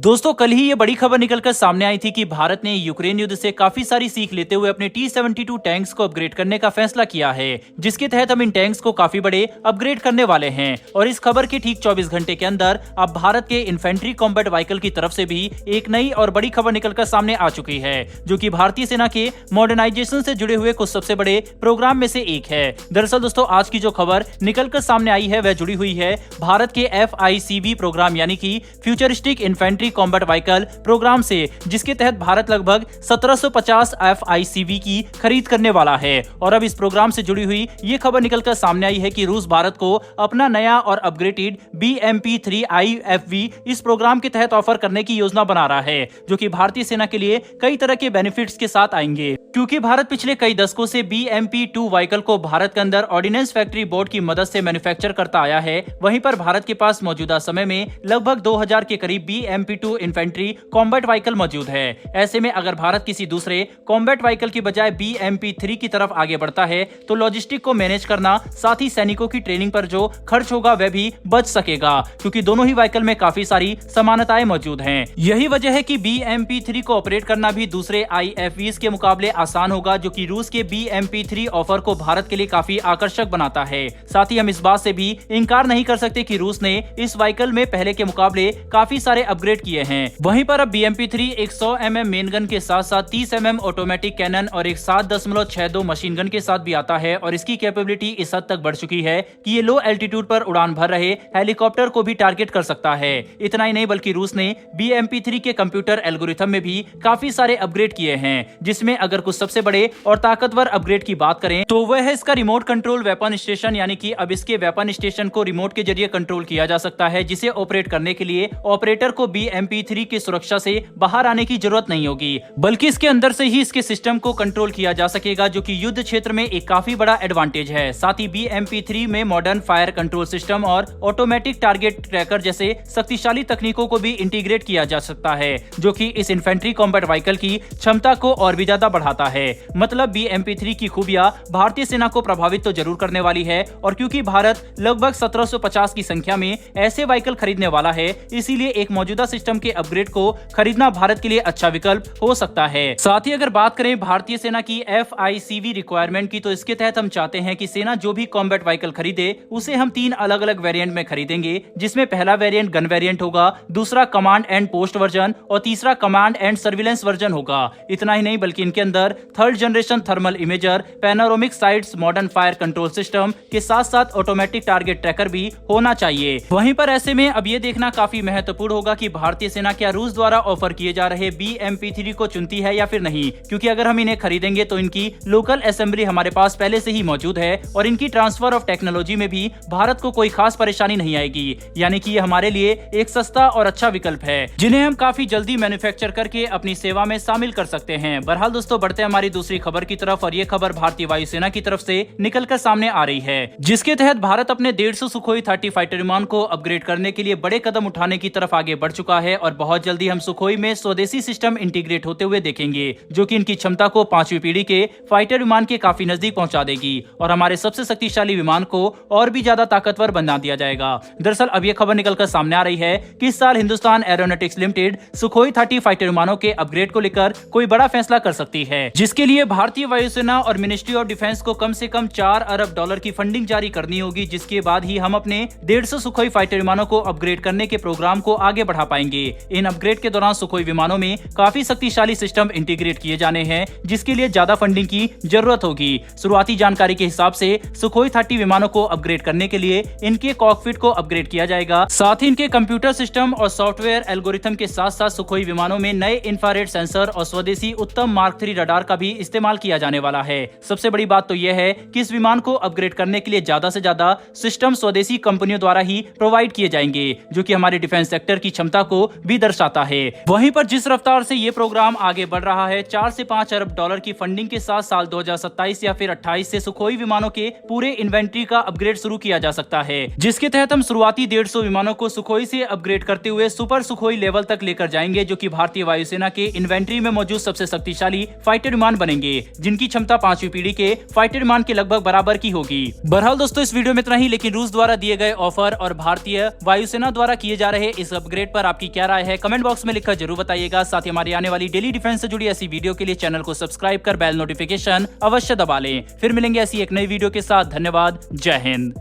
दोस्तों कल ही ये बड़ी खबर निकलकर सामने आई थी कि भारत ने यूक्रेन युद्ध से काफी सारी सीख लेते हुए अपने T-72 टैंक्स को अपग्रेड करने का फैसला किया है, जिसके तहत हम इन टैंक्स को काफी बड़े अपग्रेड करने वाले हैं। और इस खबर के ठीक 24 घंटे के अंदर अब भारत के इन्फेंट्री कॉम्बैट व्हीकल की तरफ से भी एक नई और बड़ी खबर निकलकर सामने आ चुकी है, जो कि भारतीय सेना के मॉडर्नाइजेशन से जुड़े हुए कुछ सबसे बड़े प्रोग्राम में से एक है। दरअसल दोस्तों आज की जो खबर निकलकर सामने आई है वह जुड़ी हुई है भारत के FICV प्रोग्राम यानी कि futuristic infantry combat vehicle programme से, जिसके तहत भारत लगभग 1750 FICV की खरीद करने वाला है। और अब इस प्रोग्राम से जुड़ी हुई ये खबर निकलकर सामने आई है कि रूस भारत को अपना नया और अपग्रेडेड BMP-3 IFV इस प्रोग्राम के तहत ऑफर करने की योजना बना रहा है, जो कि भारतीय सेना के लिए कई तरह के बेनिफिट्स के साथ आएंगे। क्योंकि भारत पिछले कई दशकों से BMP-2 व्हीकल को भारत के अंदर ऑर्डिनेंस फैक्ट्री बोर्ड की मदद से मैन्युफैक्चर करता आया है, वहीं पर भारत के पास मौजूदा समय में लगभग 2000 के करीब BMP-2 इन्फेंट्री कॉम्बैट व्हीकल मौजूद है। ऐसे में अगर भारत किसी दूसरे कॉम्बैट व्हीकल की बजाय BMP-3 की तरफ आगे बढ़ता है तो लॉजिस्टिक को मैनेज करना, साथ ही सैनिकों की ट्रेनिंग पर जो खर्च होगा वह भी बच सकेगा, क्योंकि दोनों ही व्हीकल में काफी सारी समानताएं मौजूद हैं। यही वजह है कि BMP-3 को ऑपरेट करना भी दूसरे IFVs के मुकाबले आसान होगा, जो कि रूस के BMP-3 ऑफर को भारत के लिए काफी आकर्षक बनाता है। साथ ही हम इस बात से भी इनकार नहीं कर सकते कि रूस ने इस व्हीकल में पहले के मुकाबले काफी सारे अपग्रेड किए हैं। वहीं पर अब BMP-3 एक 100 mm मेन गन के साथ साथ 30 mm ऑटोमेटिक कैनन और एक 7.62 मशीन गन के साथ भी आता है। और इसकी कैपेबिलिटी इस हद तक बढ़ चुकी है कि ये लो एल्टीट्यूड पर उड़ान भर रहे हेलीकॉप्टर को भी टारगेट कर सकता है। इतना ही नहीं बल्कि रूस ने BMP-3 के कंप्यूटर एल्गोरिथम में भी काफी सारे अपग्रेड किए हैं, जिसमें अगर कुछ सबसे बड़े और ताकतवर अपग्रेड की बात करें तो वह है इसका रिमोट कंट्रोल वेपन स्टेशन, यानी कि अब इसके वेपन स्टेशन को रिमोट के जरिए कंट्रोल किया जा सकता है, जिसे ऑपरेट करने के लिए ऑपरेटर को BMP-3 की सुरक्षा से बाहर आने की जरूरत नहीं होगी, बल्कि इसके अंदर से ही इसके सिस्टम को कंट्रोल किया जा सकेगा, जो कि युद्ध क्षेत्र में एक काफी बड़ा एडवांटेज है। साथ ही BMP-3 में मॉडर्न फायर कंट्रोल सिस्टम और ऑटोमेटिक टारगेट ट्रैकर जैसे शक्तिशाली तकनीकों को भी इंटीग्रेट किया जा सकता है, जो कि इस इन्फेंट्री कॉम्बैट व्हीकल की क्षमता को और भी ज्यादा बढ़ाता है। मतलब BMP-3 की खूबियां भारतीय सेना को प्रभावित तो जरूर करने वाली है, और क्योंकि भारत लगभग 1750 की संख्या में ऐसे व्हीकल खरीदने वाला है, इसीलिए एक मौजूदा सिस्टम के अपग्रेड को खरीदना भारत के लिए अच्छा विकल्प हो सकता है। साथ ही अगर बात करें भारतीय सेना की FICV रिक्वायरमेंट की, तो इसके तहत हम चाहते हैं कि सेना जो भी कॉम्बैट व्हीकल खरीदे उसे हम 3 अलग अलग वेरिएंट में खरीदेंगे, जिसमें पहला वेरिएंट गन वेरिएंट होगा, दूसरा कमांड एंड पोस्ट वर्जन और तीसरा कमांड एंड सर्विलेंस वर्जन होगा। इतना ही नहीं बल्कि इनके अंदर 3rd generation thermal imager, panoramic sites, modern fire control system के साथ साथ ऑटोमेटिक टारगेट ट्रैकर भी होना चाहिए। वहीं पर ऐसे में अब ये देखना काफी महत्वपूर्ण होगा कि भारतीय सेना क्या रूस द्वारा ऑफर किए जा रहे BMP-3 को चुनती है या फिर नहीं, क्योंकि अगर हम इन्हें खरीदेंगे तो इनकी लोकल असेंबली हमारे पास पहले से ही मौजूद है और इनकी ट्रांसफर ऑफ टेक्नोलॉजी में भी भारत को कोई खास परेशानी नहीं आएगी, यानी कि ये हमारे लिए एक सस्ता और अच्छा विकल्प है, जिन्हें हम काफी जल्दी मैन्युफैक्चर करके अपनी सेवा में शामिल कर सकते हैं। बहरहाल दोस्तों बढ़ते हैं हमारी दूसरी खबर की तरफ, और ये खबर भारतीय वायुसेना की तरफ से निकलकर सामने आ रही है, जिसके तहत भारत अपने 150 सुखोई 30 फाइटर विमान को अपग्रेड करने के लिए बड़े कदम उठाने की तरफ आगे बढ़ चुका है। और बहुत जल्दी हम सुखोई में स्वदेशी सिस्टम इंटीग्रेट होते हुए देखेंगे, जो कि इनकी क्षमता को 5वीं पीढ़ी के फाइटर विमान के काफी नजदीक पहुंचा देगी और हमारे सबसे शक्तिशाली विमान को और भी ज्यादा ताकतवर बना दिया जाएगा। दरअसल अब यह खबर निकलकर सामने आ रही है कि इस साल Hindustan aeronautics limited Sukhoi 30 fighter विमानों के अपग्रेड को लेकर कोई बड़ा फैसला कर सकती है, जिसके लिए भारतीय वायुसेना और मिनिस्ट्री ऑफ डिफेंस को कम से कम $4 अरब की फंडिंग जारी करनी होगी, जिसके बाद ही हम अपने 150 सुखोई फाइटर विमानों को अपग्रेड करने के प्रोग्राम को आगे बढ़ा पाएंगे। इन अपग्रेड के दौरान सुखोई विमानों में काफी शक्तिशाली सिस्टम इंटीग्रेट किए जाने हैं, जिसके लिए ज्यादा फंडिंग की जरूरत होगी। शुरुआती जानकारी के हिसाब से सुखोई 30 विमानों को अपग्रेड करने के लिए इनके कॉकपिट को अपग्रेड किया जाएगा, साथ ही इनके कंप्यूटर सिस्टम और सॉफ्टवेयर एल्गोरिथम के साथ साथ सुखोई विमानों में नए इंफ्रारेड सेंसर और स्वदेशी उत्तम मार्क 3 रडार का भी इस्तेमाल किया जाने वाला है। सबसे बड़ी बात तो यह है कि इस विमान को अपग्रेड करने के लिए ज्यादा से ज्यादा सिस्टम स्वदेशी कंपनियों द्वारा ही प्रोवाइड किए जाएंगे, जो कि हमारे डिफेंस सेक्टर की क्षमता को भी दर्शाता है। वहीं पर जिस रफ्तार से ये प्रोग्राम आगे बढ़ रहा है, 4 से 5 अरब डॉलर की फंडिंग के साथ साल 2027 या फिर 28 से सुखोई विमानों के पूरे इन्वेंट्री का अपग्रेड शुरू किया जा सकता है, जिसके तहत हम शुरुआती 150 विमानों को सुखोई से अपग्रेड करते हुए सुपर सुखोई लेवल तक लेकर जाएंगे, जो कि भारतीय वायुसेना के इन्वेंट्री में मौजूद सबसे शक्तिशाली फाइटर विमान बनेंगे, जिनकी क्षमता 5वीं पीढ़ी के फाइटर विमान के लगभग बराबर की होगी। बहरहाल दोस्तों इस वीडियो में इतना ही, लेकिन रूस द्वारा दिए गए ऑफर और भारतीय वायुसेना द्वारा किए जा रहे इस अपग्रेड पर आपकी क्या राय है कमेंट बॉक्स में लिखकर जरूर बताइएगा। साथ ही हमारी आने वाली डेली डिफेंस से जुड़ी ऐसी वीडियो के लिए चैनल को सब्सक्राइब कर बेल नोटिफिकेशन अवश्य दबा लें। फिर मिलेंगे ऐसी एक नई वीडियो के साथ। धन्यवाद। जय हिंद।